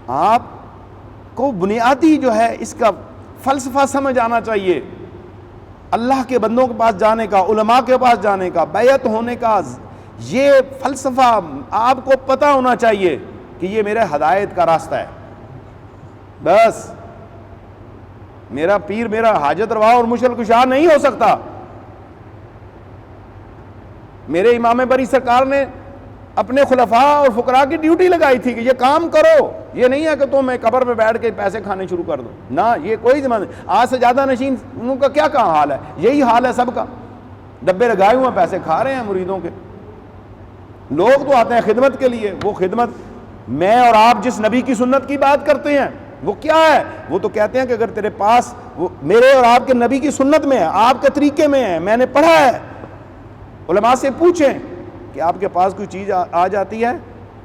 آپ کو بنیادی جو ہے اس کا فلسفہ سمجھ آنا چاہیے، اللہ کے بندوں کے پاس جانے کا، علماء کے پاس جانے کا، بیعت ہونے کا، یہ فلسفہ آپ کو پتہ ہونا چاہیے کہ یہ میرے ہدایت کا راستہ ہے۔ بس میرا پیر میرا حاجت روا اور مشکل کشا نہیں ہو سکتا۔ میرے امام بری سرکار نے اپنے خلفاء اور فقراء کی ڈیوٹی لگائی تھی کہ یہ کام کرو، یہ نہیں ہے کہ تم میں قبر پہ بیٹھ کے پیسے کھانے شروع کر دو، نہ، یہ کوئی ذمہ نہیں۔ آج سجادہ نشین ان کا کیا حال ہے؟ یہی حال ہے سب کا، ڈبے لگائے ہوئے پیسے کھا رہے ہیں مریدوں کے۔ لوگ تو آتے ہیں خدمت کے لیے، وہ خدمت میں اور آپ جس نبی کی سنت کی بات کرتے ہیں وہ کیا ہے؟ وہ تو کہتے ہیں کہ اگر تیرے پاس وہ میرے اور آپ کے نبی کی سنت میں ہے، آپ کے طریقے میں ہے، میں نے پڑھا ہے۔ علماء سے پوچھیں کہ آپ کے پاس کوئی چیز آ جاتی ہے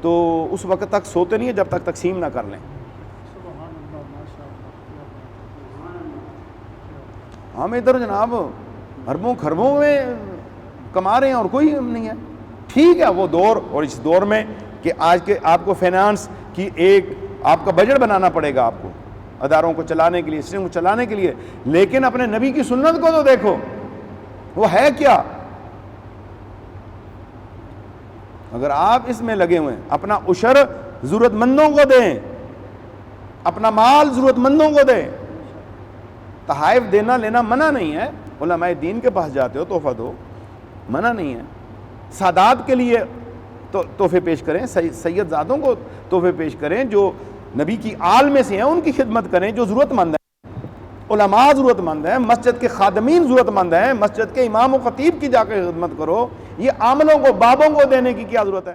تو اس وقت تک سوتے نہیں ہیں جب تک تقسیم نہ کر لیں۔ ہم ادھر جناب اربوں خربوں میں کما رہے ہیں اور کوئی نہیں ہے۔ ٹھیک ہے وہ دور، اور اس دور میں کہ آج کے آپ کو فائنانس کی ایک آپ کا بجٹ بنانا پڑے گا، آپ کو اداروں کو چلانے کے لیے، سسٹم کو چلانے کے لیے، لیکن اپنے نبی کی سنت کو تو دیکھو وہ ہے کیا۔ اگر آپ اس میں لگے ہوئے ہیں، اپنا عشر ضرورت مندوں کو دیں، اپنا مال ضرورت مندوں کو دیں۔ تحائف دینا لینا منع نہیں ہے، علماء دین کے پاس جاتے ہو تحفہ دو، منع نہیں ہے۔ سادات کے لیے تحفے پیش کریں، سید زادوں کو تحفے پیش کریں، جو نبی کی آل میں سے ہیں ان کی خدمت کریں، جو ضرورت مند ہیں۔ علماء ضرورت مند ہیں، مسجد کے خادمین ضرورت مند ہیں، مسجد کے امام و خطیب کی جا کے خدمت کرو۔ یہ عاملوں کو، بابوں کو دینے کی کیا ضرورت ہے؟